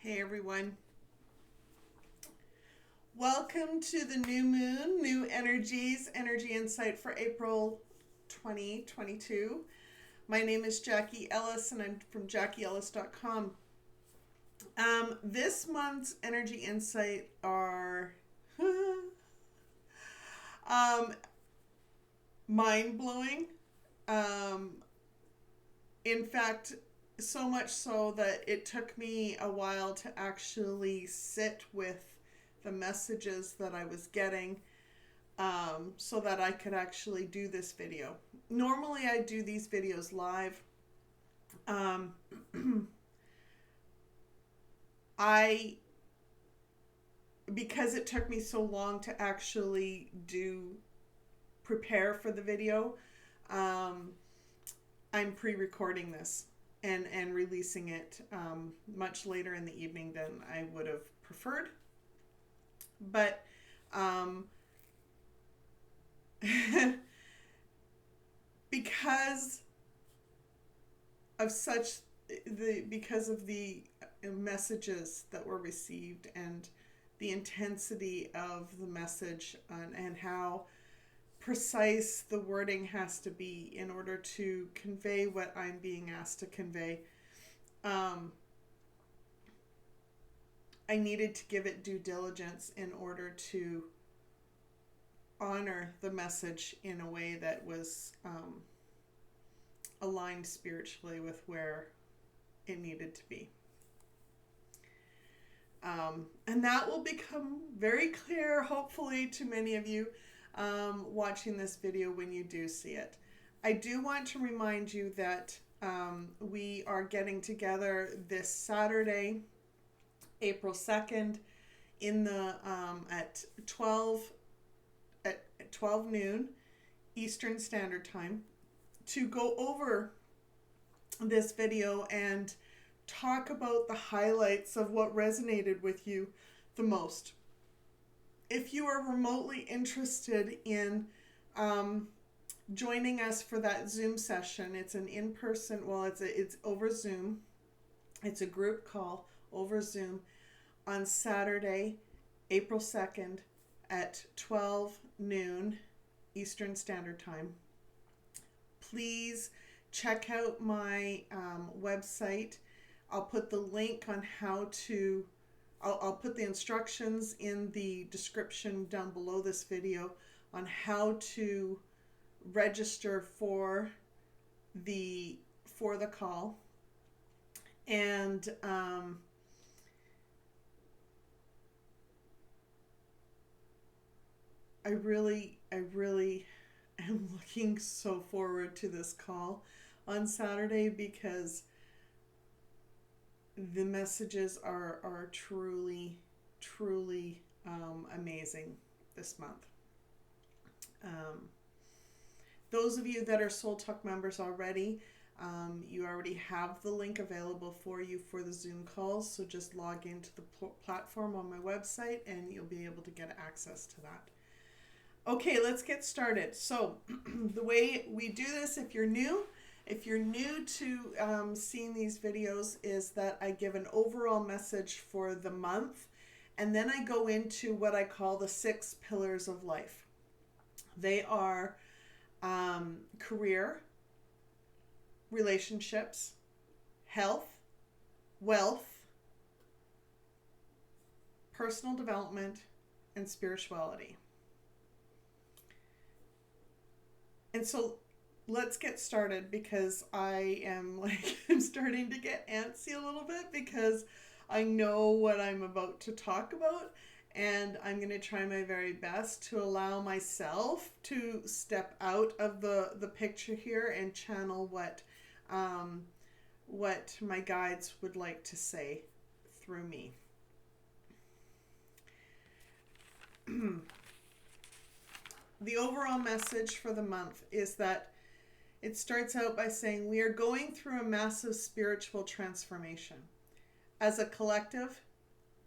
Hey everyone. Welcome to the new moon, new energies, energy insight for April 2022. My name is Jackie Ellis and I'm from JackieEllis.com. This month's energy insight are mind blowing. Um, in fact, so much so that it took me a while to actually sit with the messages that I was getting, so that I could actually do this video. Normally, I do these videos live. Um, I Because it took me so long to actually prepare for the video. Um, I'm pre-recording this and releasing it much later in the evening than I would have preferred. But um, because of the messages that were received and the intensity of the message, and how precise the wording has to be in order to convey what I'm being asked to convey. I needed to give it due diligence in order to honor the message in a way that was aligned spiritually with where it needed to be. And that will become very clear, hopefully, to many of you watching this video when you do see it. I do want to remind you that we are getting together this Saturday, April 2nd, in the at 12 noon Eastern Standard Time, to go over this video and talk about the highlights of what resonated with you the most. If you are remotely interested in joining us for that Zoom session, it's an in-person, it's over Zoom. It's a group call over Zoom on Saturday, April 2nd at 12 noon Eastern Standard Time. Please check out my website. I'll put the link on how to, I'll put the instructions in the description down below this video on how to register for the call. And I really am looking so forward to this call on Saturday, because the messages are truly amazing this month. Those of you that are Soul Talk members already, you already have the link available for you for the Zoom calls, so just log into the platform on my website and you'll be able to get access to that. Okay, let's get started. So the way we do this, if you're new to seeing these videos, is that I give an overall message for the month, and then I go into what I call the 6 pillars of life. They are career, relationships, health, wealth, personal development, and spirituality. And so let's get started, because I'm starting to get antsy a little bit, because I know what I'm about to talk about, and I'm going to try my very best to allow myself to step out of the picture here and channel what my guides would like to say through me. The overall message for the month is that it starts out by saying we are going through a massive spiritual transformation as a collective,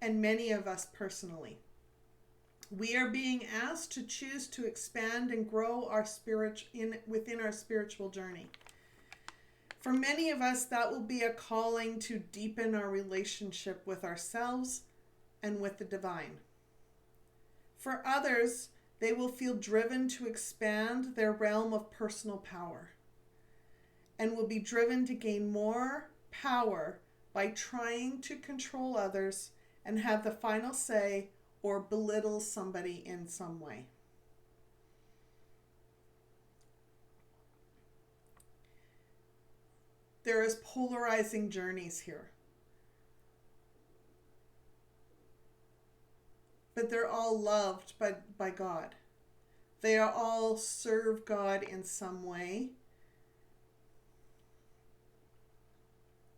and many of us personally. We are being asked to choose to expand and grow our within our spiritual journey. For many of us, that will be a calling to deepen our relationship with ourselves and with the divine. For others, they will feel driven to expand their realm of personal power and will be driven to gain more power by trying to control others and have the final say or belittle somebody in some way. There is polarizing journeys here. But they're all loved by God. They all serve God in some way.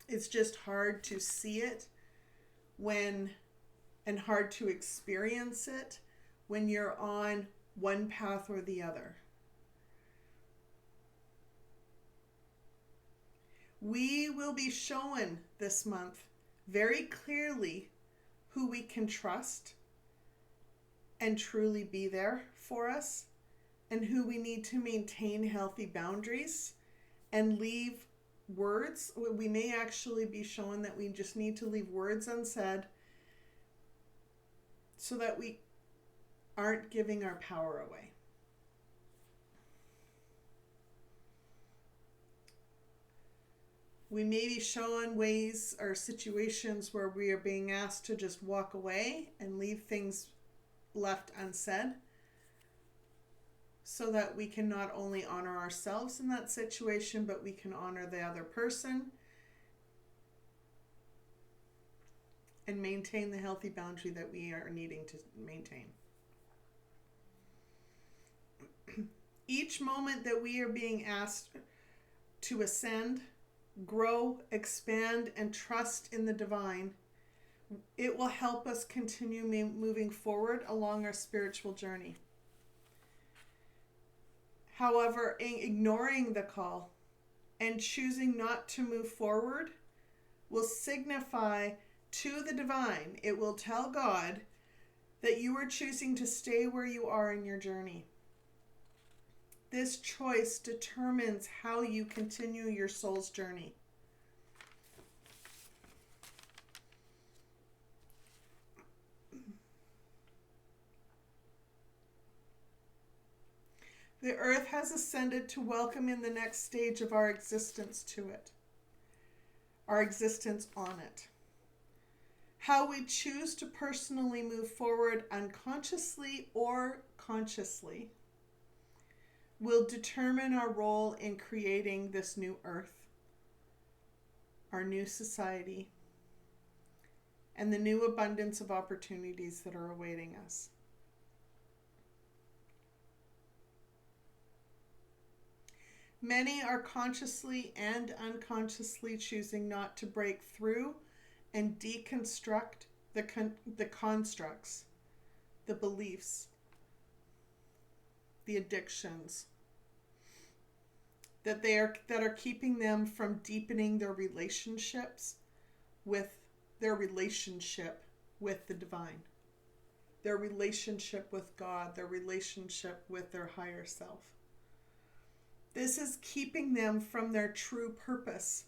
It's just hard to see it and hard to experience it when you're on one path or the other. We will be shown this month very clearly who we can trust and truly be there for us, and who we need to maintain healthy boundaries and leave words. We may actually be shown that we just need to leave words unsaid so that we aren't giving our power away. We may be shown ways or situations where we are being asked to just walk away and leave things left unsaid so that we can not only honor ourselves in that situation, but we can honor the other person and maintain the healthy boundary that we are needing to maintain. Each moment that we are being asked to ascend, grow, expand, and trust in the divine, it will help us continue moving forward along our spiritual journey. However, ignoring the call and choosing not to move forward will signify to the divine, it will tell God that you are choosing to stay where you are in your journey. This choice determines how you continue your soul's journey. The earth has ascended to welcome in the next stage of our existence to it, our existence on it. How we choose to personally move forward unconsciously or consciously will determine our role in creating this new earth, our new society, and the new abundance of opportunities that are awaiting us. Many are consciously and unconsciously choosing not to break through and deconstruct the constructs, the beliefs, the addictions that are keeping them from deepening their relationships with their relationship with the divine, their relationship with God, their relationship with their higher self. This is keeping them from their true purpose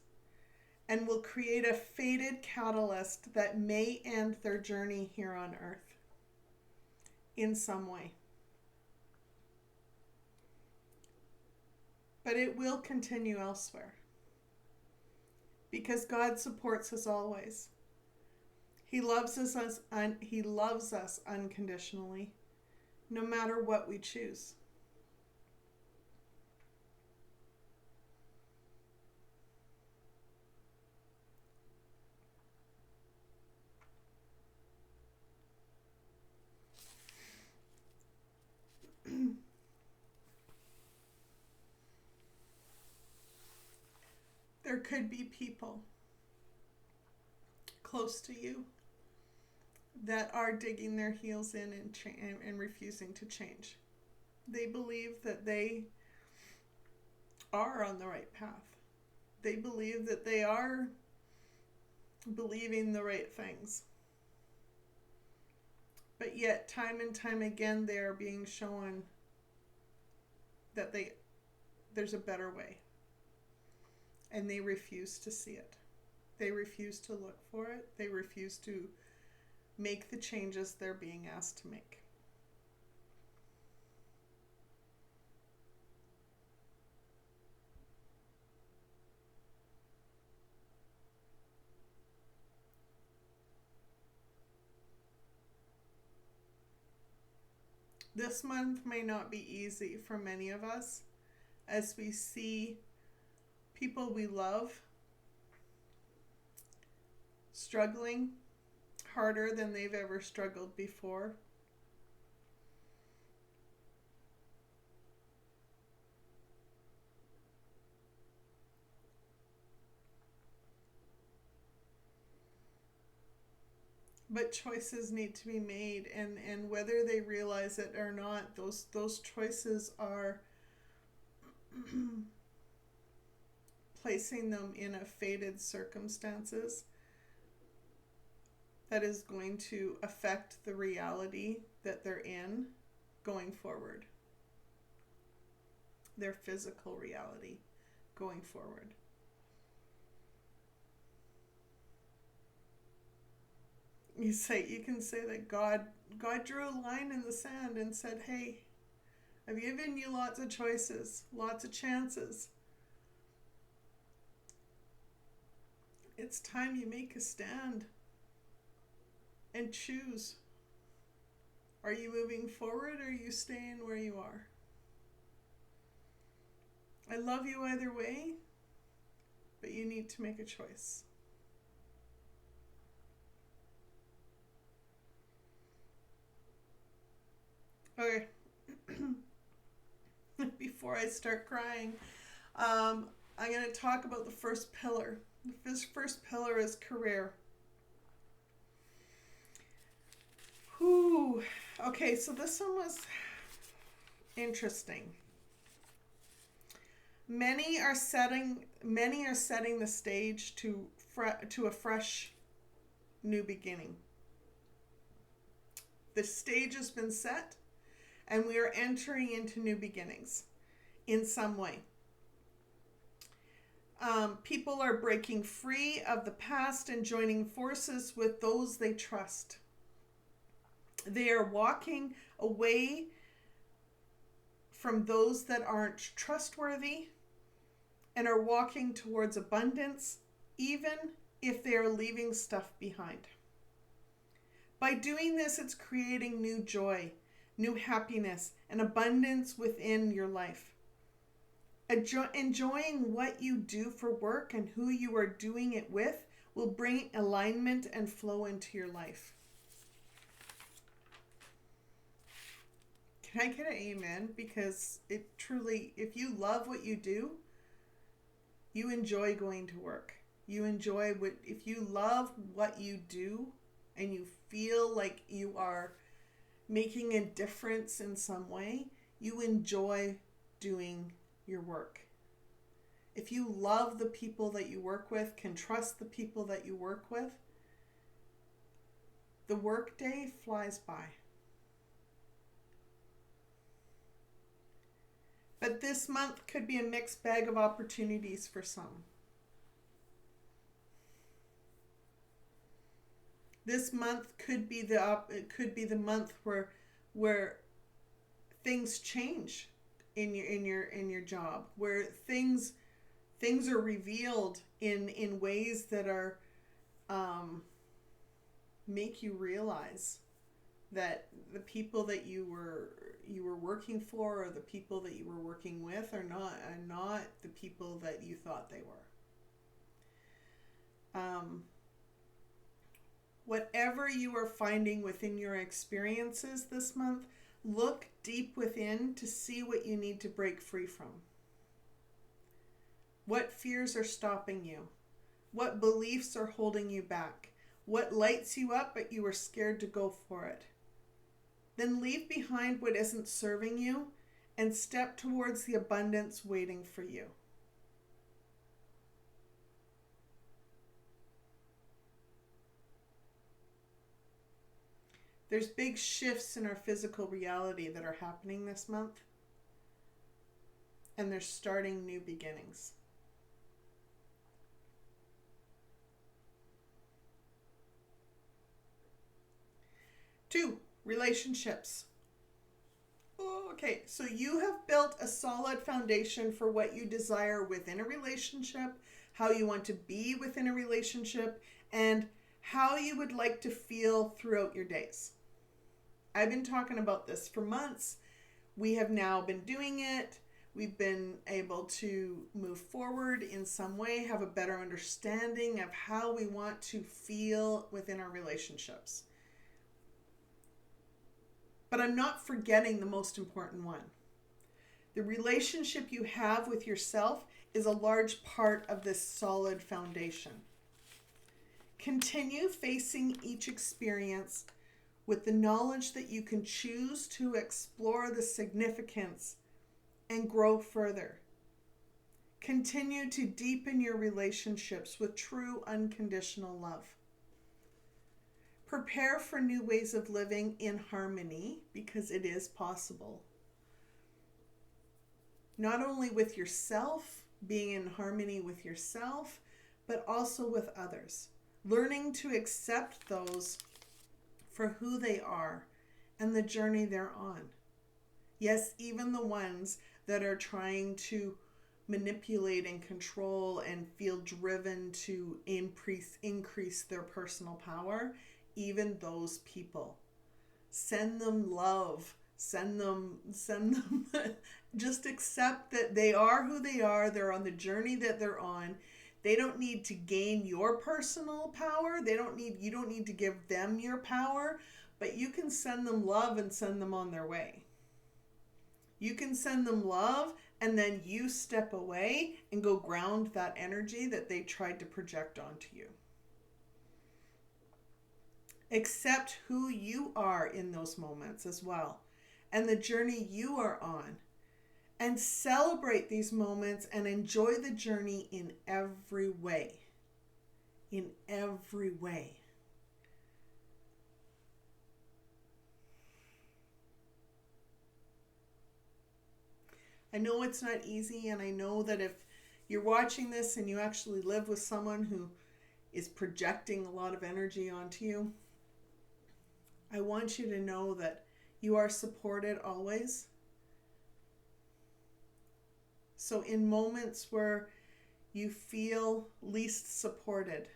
and will create a fated catalyst that may end their journey here on earth in some way. But it will continue elsewhere because God supports us always. He loves us unconditionally, no matter what we choose. There could be people close to you that are digging their heels in and refusing to change. They believe that they are on the right path. They believe that they are believing the right things. But yet, time and time again, they are being shown that there's a better way. and they refuse to see it. They refuse to look for it. They refuse to make the changes they're being asked to make. This month may not be easy for many of us as we see people we love struggling harder than they've ever struggled before. But choices need to be made, and whether they realize it or not, those choices are placing them in a fated circumstances that is going to affect the reality that they're in going forward. Their physical reality going forward. You can say that God drew a line in the sand and said, hey, I've given you lots of choices, lots of chances. It's time you make a stand and choose. Are you moving forward or are you staying where you are? I love you either way, but you need to make a choice. Okay. Before I start crying, I'm going to talk about the first pillar. This first pillar is career. Whew. Okay, so this one was interesting. Many are setting the stage to a fresh new beginning. The stage has been set, and we are entering into new beginnings in some way. People are breaking free of the past and joining forces with those they trust. They are walking away from those that aren't trustworthy and are walking towards abundance, even if they are leaving stuff behind. By doing this, it's creating new joy, new happiness, and abundance within your life. Enjoying what you do for work and who you are doing it with will bring alignment and flow into your life. Can I get an amen? Because it truly, if you love what you do, you enjoy going to work. You enjoy if you love what you do and you feel like you are making a difference in some way, you enjoy doing your work. If you love the people that you work with, can trust the people that you work with, the work day flies by. But this month could be a mixed bag of opportunities for some. This month could be the month where things change in your job, where things are revealed in ways that are make you realize that the people that you were working for or the people that you were working with are not the people that you thought they were. Whatever you are finding within your experiences this month, look deep within to see what you need to break free from. What fears are stopping you? What beliefs are holding you back? What lights you up but you are scared to go for it? Then leave behind what isn't serving you and step towards the abundance waiting for you. There's big shifts in our physical reality that are happening this month, and they're starting new beginnings. 2, relationships. Okay, so you have built a solid foundation for what you desire within a relationship, how you want to be within a relationship, and how you would like to feel throughout your days. I've been talking about this for months. We have now been doing it. We've been able to move forward in some way, have a better understanding of how we want to feel within our relationships. But I'm not forgetting the most important one. The relationship you have with yourself is a large part of this solid foundation. Continue facing each experience with the knowledge that you can choose to explore the significance and grow further. Continue to deepen your relationships with true unconditional love. Prepare for new ways of living in harmony, because it is possible. Not only with yourself, being in harmony with yourself, but also with others. Learning to accept those for who they are and the journey they're on. Yes, even the ones that are trying to manipulate and control and feel driven to increase their personal power. Even those people, send them love, send them just accept that they are who they are. They're on the journey that they're on. They don't need to gain your personal power. You don't need to give them your power, but you can send them love and send them on their way. You can send them love, and then you step away and go ground that energy that they tried to project onto you. Accept who you are in those moments as well, and the journey you are on. And celebrate these moments and enjoy the journey in every way. In every way. I know it's not easy, and I know that if you're watching this and you actually live with someone who is projecting a lot of energy onto you, I want you to know that you are supported always. So in moments where you feel least supported,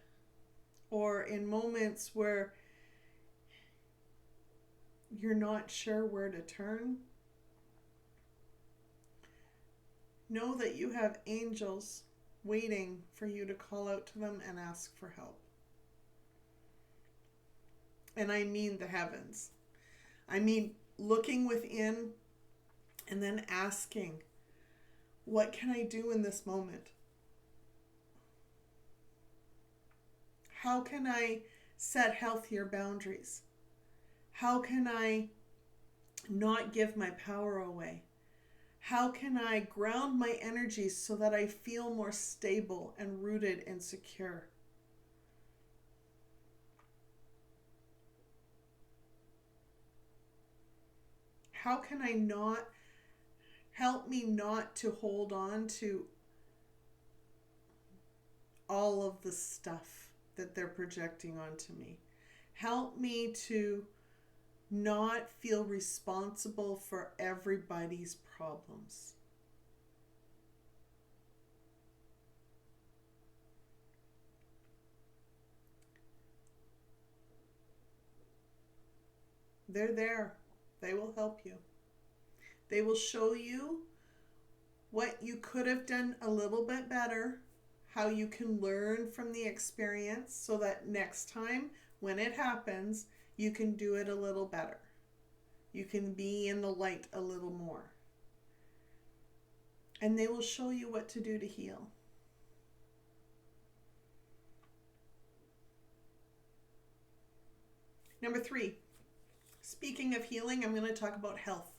or in moments where you're not sure where to turn, know that you have angels waiting for you to call out to them and ask for help. And I mean the heavens. I mean looking within and then asking, what can I do in this moment? How can I set healthier boundaries? How can I not give my power away? How can I ground my energies so that I feel more stable and rooted and secure? How can I not help me not to hold on to all of the stuff that they're projecting onto me? Help me to not feel responsible for everybody's problems. They're there. They will help you. They will show you what you could have done a little bit better, how you can learn from the experience so that next time when it happens, you can do it a little better. You can be in the light a little more. And they will show you what to do to heal. Number 3, speaking of healing, I'm going to talk about health.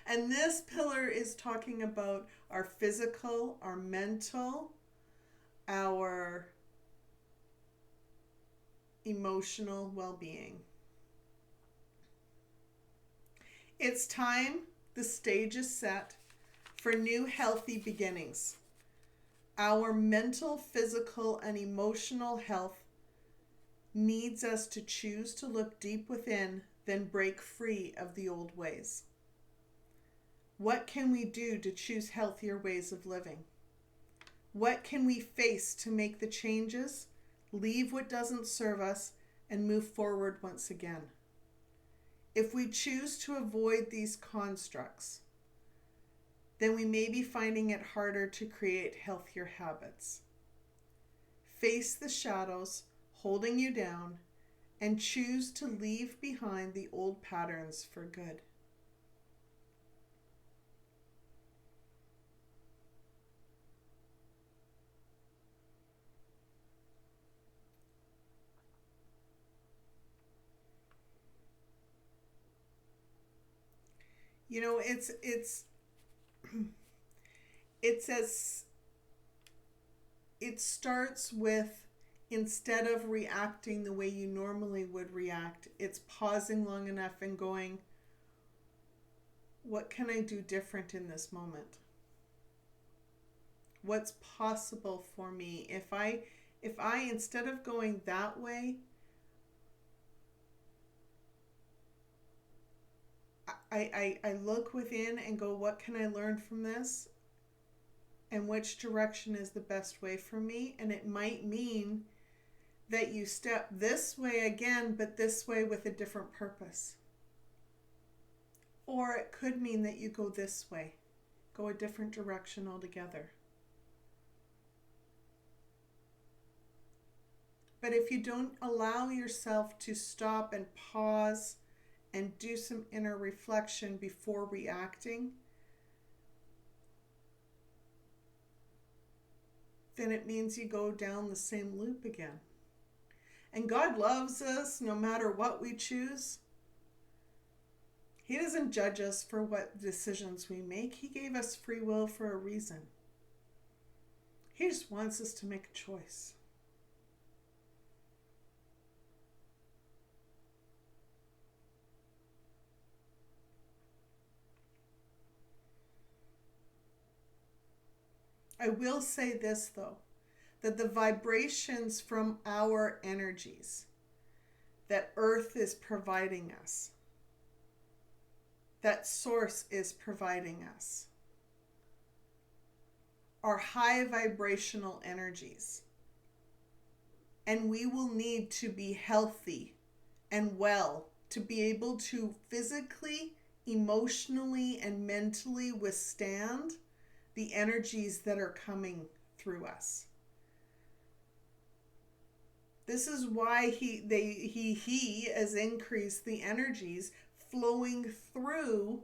And this pillar is talking about our physical, our mental, our emotional well-being. It's time, the stage is set for new healthy beginnings. Our mental, physical, and emotional health needs us to choose to look deep within, then break free of the old ways. What can we do to choose healthier ways of living? What can we face to make the changes, leave what doesn't serve us, and move forward once again? If we choose to avoid these constructs, then we may be finding it harder to create healthier habits. Face the shadows holding you down and choose to leave behind the old patterns for good. You know, it starts with, instead of reacting the way you normally would react, it's pausing long enough and going, what can I do different in this moment? What's possible for me? If I instead of going that way, I look within and go, what can I learn from this? And which direction is the best way for me? And it might mean that you step this way again, but this way with a different purpose. Or it could mean that you go this way, go a different direction altogether. But if you don't allow yourself to stop and pause and do some inner reflection before reacting, then it means you go down the same loop again. And God loves us no matter what we choose. He doesn't judge us for what decisions we make. He gave us free will for a reason. He just wants us to make a choice. I will say this though, that the vibrations from our energies that Earth is providing us, that Source is providing us, are high vibrational energies. And we will need to be healthy and well to be able to physically, emotionally, and mentally withstand the energies that are coming through us. This is why he has increased the energies flowing through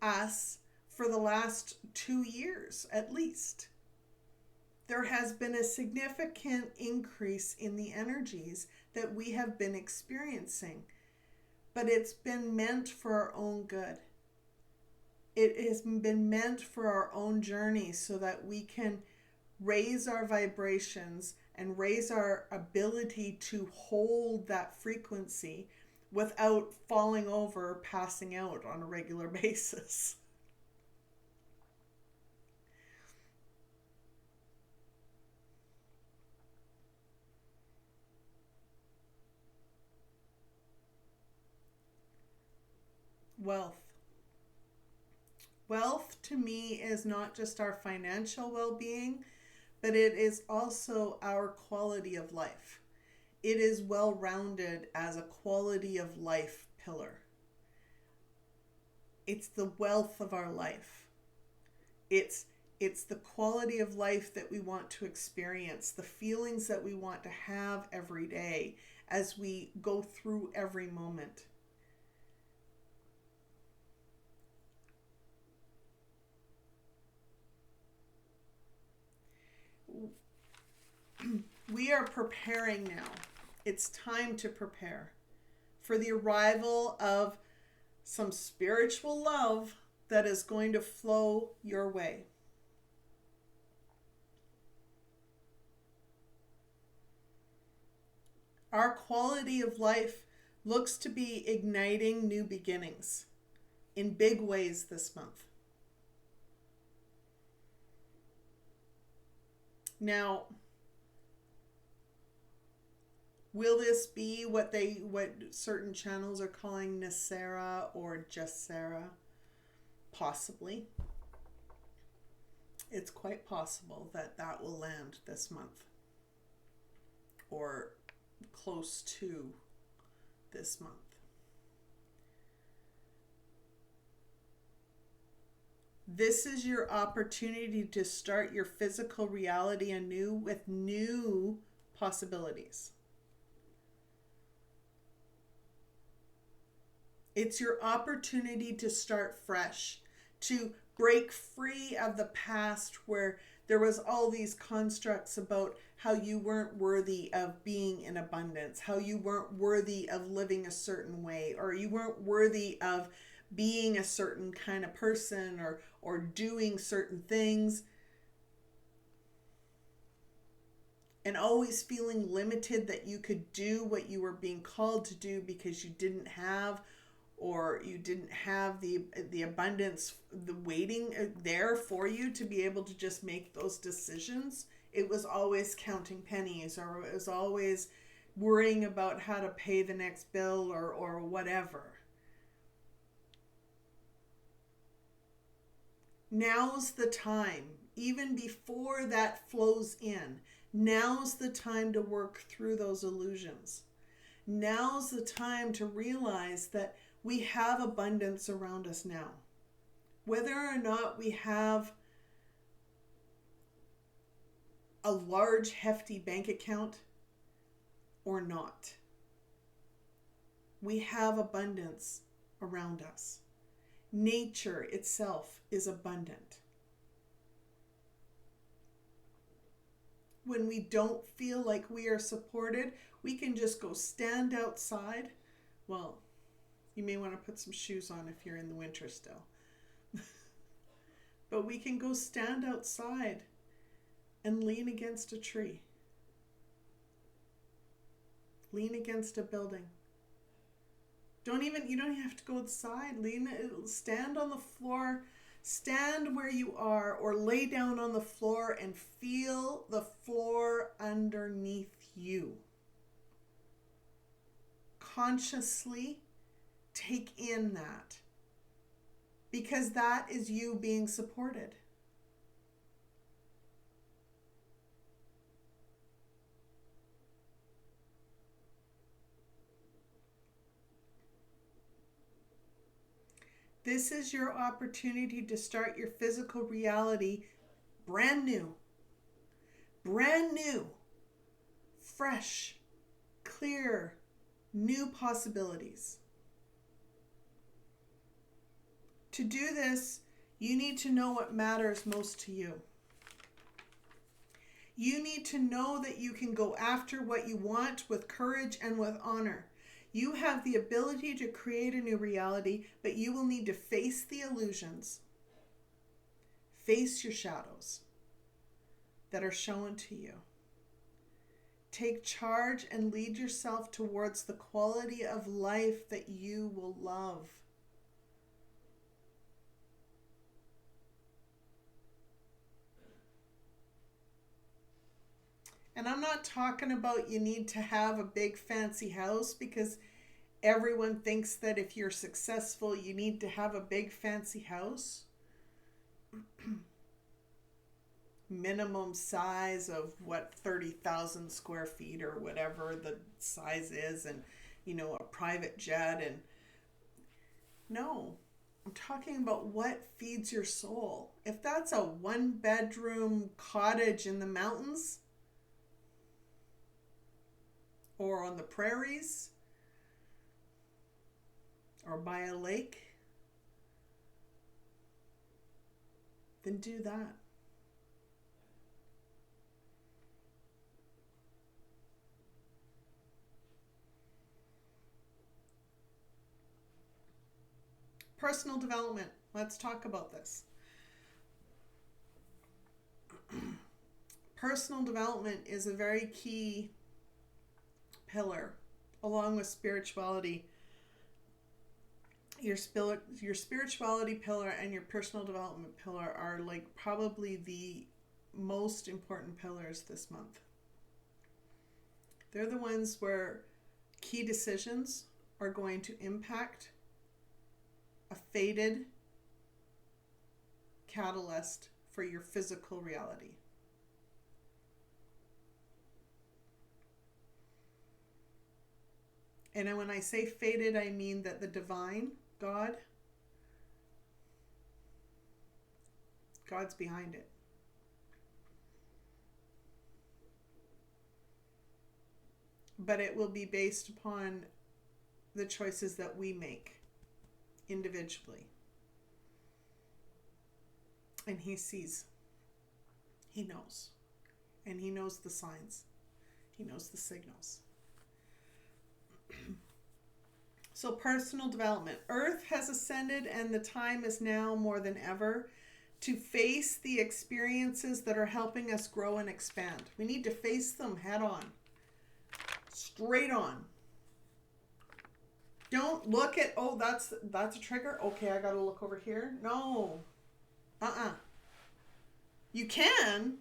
us for the last 2 years at least. There has been a significant increase in the energies that we have been experiencing, but it's been meant for our own good. It has been meant for our own journey so that we can raise our vibrations and raise our ability to hold that frequency without falling over, passing out on a regular basis. Wealth. Wealth to me is not just our financial well-being, but it is also our quality of life. It is well-rounded as a quality of life pillar. It's the wealth of our life. It's the quality of life that we want to experience, the feelings that we want to have every day as we go through every moment. We are preparing now. It's time to prepare for the arrival of some spiritual love that is going to flow your way. Our quality of life looks to be igniting new beginnings in big ways this month. Now, Will this be what certain channels are calling Nicera or Jessera? Possibly. It's quite possible that that will land this month, or close to this month. This is your opportunity to start your physical reality anew with new possibilities. It's your opportunity to start fresh, to break free of the past where there was all these constructs about how you weren't worthy of being in abundance, how you weren't worthy of living a certain way, or you weren't worthy of being a certain kind of person, or doing certain things, and always feeling limited that you could do what you were being called to do because you didn't have the abundance, the waiting there for you to be able to just make those decisions. It was always counting pennies, or it was always worrying about how to pay the next bill, or whatever. Now's the time, even before that flows in, now's the time to work through those illusions. Now's the time to realize that we have abundance around us now. Whether or not we have a large, hefty bank account or not, we have abundance around us. Nature itself is abundant. When we don't feel like we are supported, we can just go stand outside. Well, you may want to put some shoes on if you're in the winter still. But we can go stand outside and lean against a tree. Lean against a building. You don't have to go outside. Stand on the floor, stand where you are, or lay down on the floor and feel the floor underneath you. Consciously take in that, because that is you being supported. This is your opportunity to start your physical reality brand new, fresh, clear, new possibilities. To do this, you need to know what matters most to you. You need to know that you can go after what you want with courage and with honor. You have the ability to create a new reality, but you will need to face the illusions. Face your shadows that are shown to you. Take charge and lead yourself towards the quality of life that you will love. And I'm not talking about you need to have a big fancy house, because everyone thinks that if you're successful, you need to have a big fancy house. Minimum size of 30,000 square feet or whatever the size is, and a private jet. And no, I'm talking about what feeds your soul. If that's a 1-bedroom cottage in the mountains or on the prairies or by a lake, then do that. Personal development. Let's talk about this. Personal development is a very key pillar, along with spirituality. Your spirituality pillar and your personal development pillar are like probably the most important pillars this month. They're the ones where key decisions are going to impact a faded catalyst for your physical reality. And when I say faded, I mean that the divine, God's behind it. But it will be based upon the choices that we make individually. And he sees. He knows. And he knows the signs. He knows the signals. So personal development. Earth has ascended, and the time is now more than ever to face the experiences that are helping us grow and expand. We need to face them head on. Straight on. Don't look at, oh, that's a trigger. Okay, I got to look over here. No. You can.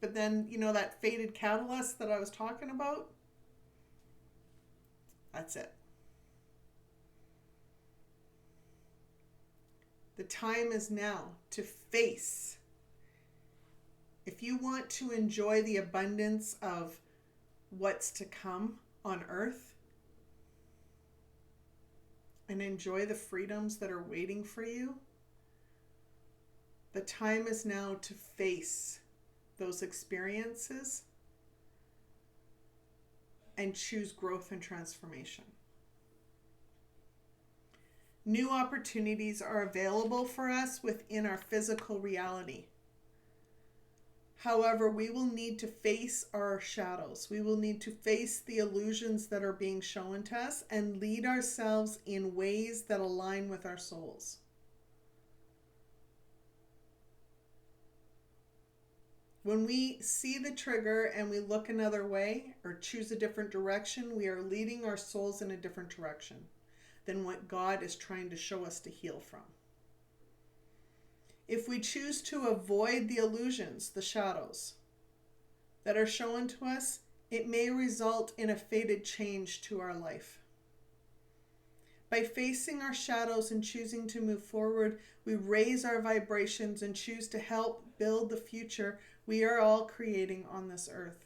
But then, that faded catalyst that I was talking about, that's it. The time is now to face. If you want to enjoy the abundance of what's to come on earth and enjoy the freedoms that are waiting for you, the time is now to face those experiences and choose growth and transformation. New opportunities are available for us within our physical reality. However, we will need to face our shadows. We will need to face the illusions that are being shown to us and lead ourselves in ways that align with our souls. When we see the trigger and we look another way or choose a different direction, we are leading our souls in a different direction than what God is trying to show us to heal from. If we choose to avoid the illusions, the shadows that are shown to us, it may result in a faded change to our life. By facing our shadows and choosing to move forward, we raise our vibrations and choose to help build the future we are all creating on this earth.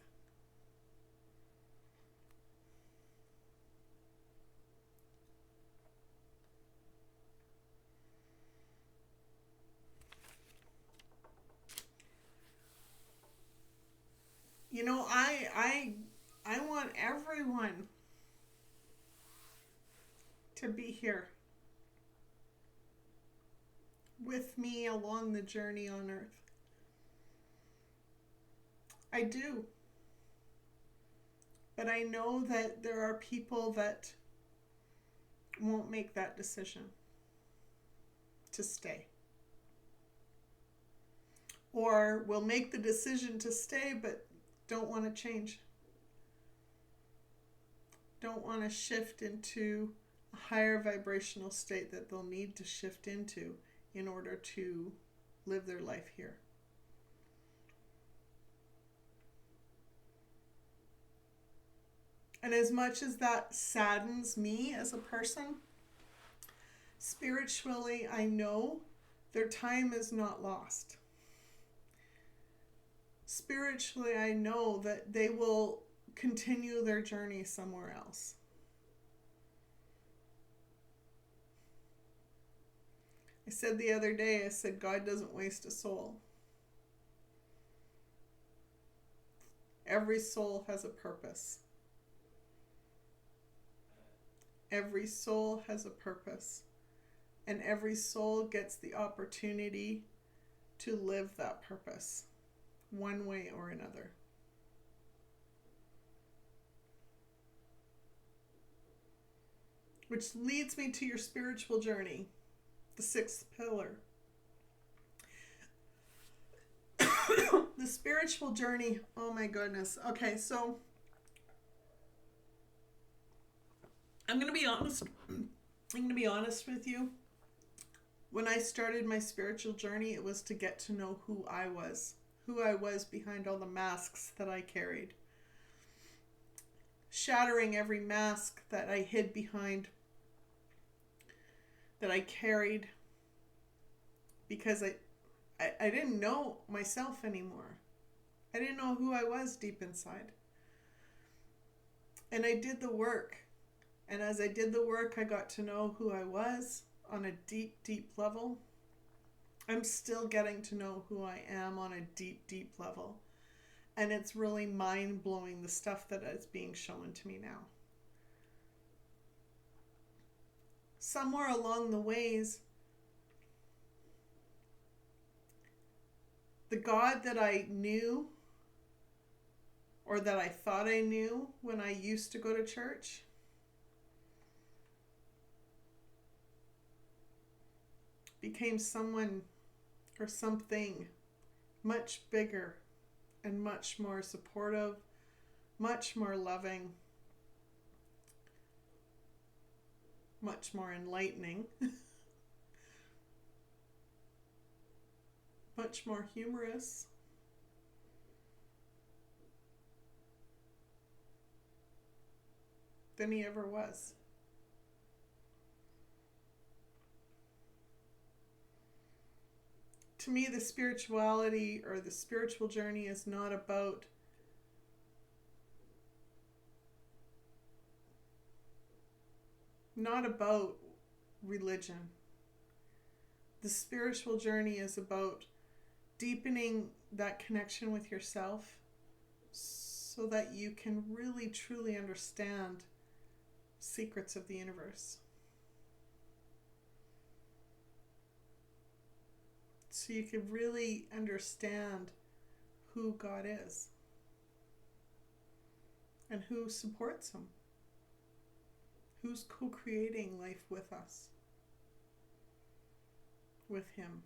I want everyone to be here with me along the journey on earth. I do. But I know that there are people that won't make that decision to stay. Or will make the decision to stay but don't want to change. Don't want to shift into a higher vibrational state that they'll need to shift into in order to live their life here. And as much as that saddens me as a person, spiritually, I know their time is not lost. Spiritually, I know that they will continue their journey somewhere else. I said the other day, God doesn't waste a soul. Every soul has a purpose. Every soul has a purpose. And every soul gets the opportunity to live that purpose, one way or another. Which leads me to your spiritual journey, the sixth pillar. The spiritual journey, oh my goodness. Okay, so I'm going to be honest with you. When I started my spiritual journey, it was to get to know who I was behind all the masks that I carried. shattering every mask that I hid behind, that I carried, because I didn't know myself anymore. I didn't know who I was deep inside. And I did the work. And as I did the work, I got to know who I was on a deep, deep level. I'm still getting to know who I am on a deep, deep level. And it's really mind-blowing, the stuff that is being shown to me now. Somewhere along the ways, the God that I knew, or that I thought I knew when I used to go to church, became someone or something much bigger and much more supportive, much more loving, much more enlightening, much more humorous. Than he ever was. To me, the spirituality or the spiritual journey is not about religion. The spiritual journey is about deepening that connection with yourself so that you can really truly understand secrets of the universe. So you can really understand who God is and who supports him, who's co-creating life with us, with him.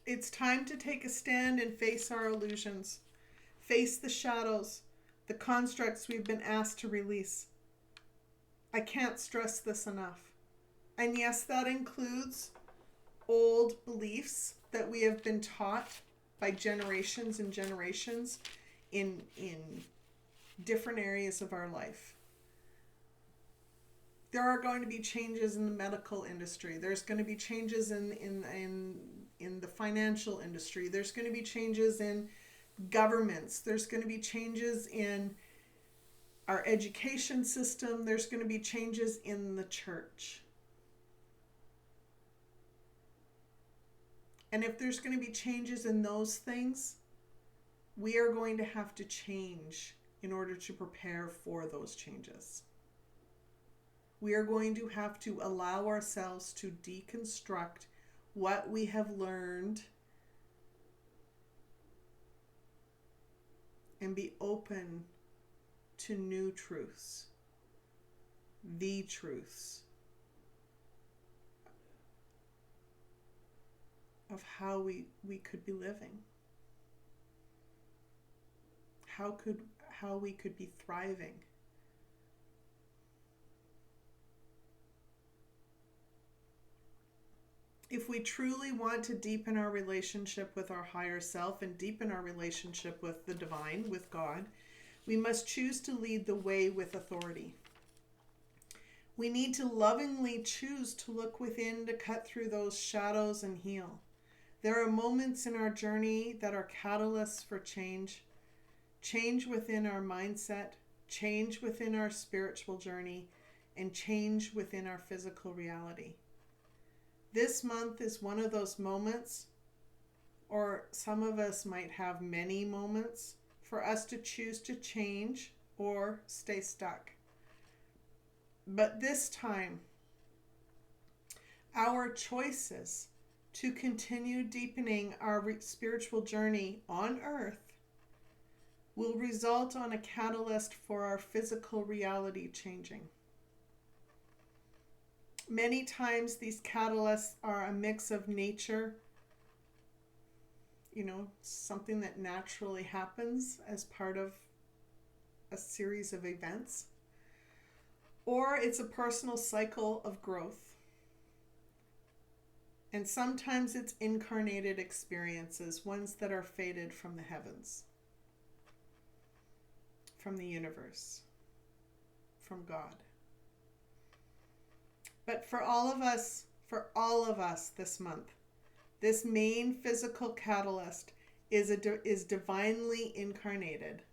It's time to take a stand and face our illusions, face the shadows, the constructs we've been asked to release. I can't stress this enough. And yes, that includes old beliefs that we have been taught by generations and generations in different areas of our life. There are going to be changes in the medical industry. There's going to be changes in the financial industry. There's going to be changes in governments. There's going to be changes in our education system. There's going to be changes in the church. And if there's going to be changes in those things, we are going to have to change in order to prepare for those changes. We are going to have to allow ourselves to deconstruct what we have learned and be open to new truths, the truths of how we could be living, how we could be thriving. If we truly want to deepen our relationship with our higher self and deepen our relationship with the divine, with God, we must choose to lead the way with authority. We need to lovingly choose to look within to cut through those shadows and heal. There are moments in our journey that are catalysts for change. Change within our mindset, change within our spiritual journey, and change within our physical reality. This month is one of those moments, or some of us might have many moments, for us to choose to change or stay stuck. But this time, our choices to continue deepening our spiritual journey on earth will result on a catalyst for our physical reality changing. Many times these catalysts are a mix of nature, something that naturally happens as part of a series of events, or it's a personal cycle of growth And sometimes it's incarnated experiences, ones that are faded from the heavens, from the universe, from God. But for all of us this month, this main physical catalyst is divinely incarnated.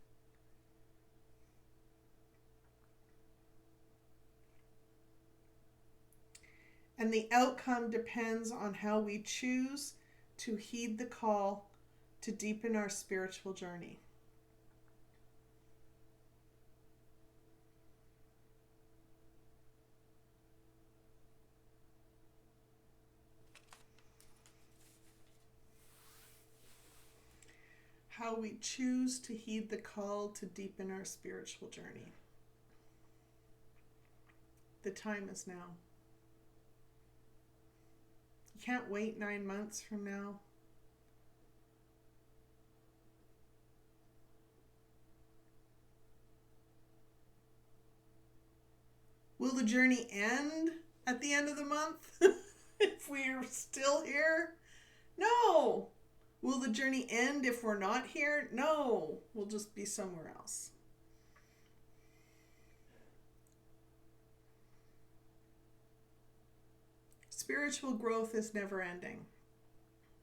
And the outcome depends on how we choose to heed the call to deepen our spiritual journey. How we choose to heed the call to deepen our spiritual journey. The time is now. You can't wait 9 months from now. Will the journey end at the end of the month if we're still here? No. Will the journey end if we're not here? No. We'll just be somewhere else. Spiritual growth is never ending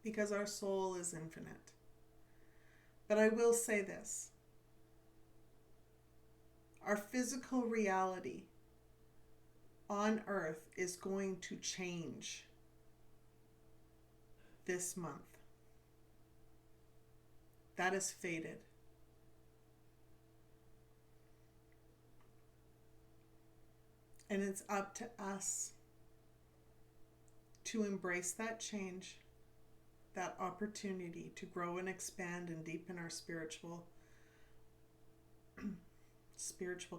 because our soul is infinite. But I will say this. Our physical reality on earth is going to change this month. That is fated. And it's up to us to embrace that change, that opportunity to grow and expand and deepen our spiritual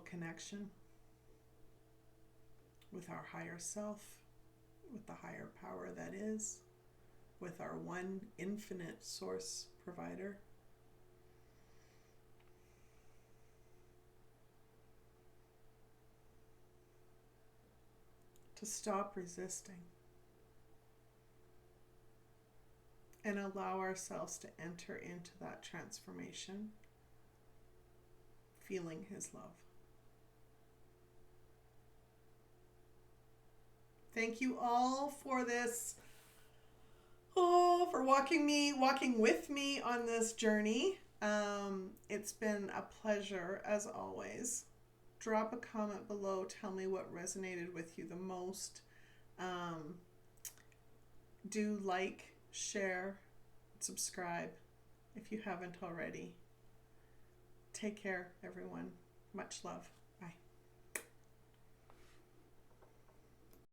connection with our higher self, with the higher power that is, with our one infinite source provider. To stop resisting and allow ourselves to enter into that transformation, feeling His love. Thank you all for this, for walking with me on this journey. It's been a pleasure as always. Drop a comment below. Tell me what resonated with you the most. Do like, share, subscribe if you haven't already. Take care, everyone. Much love.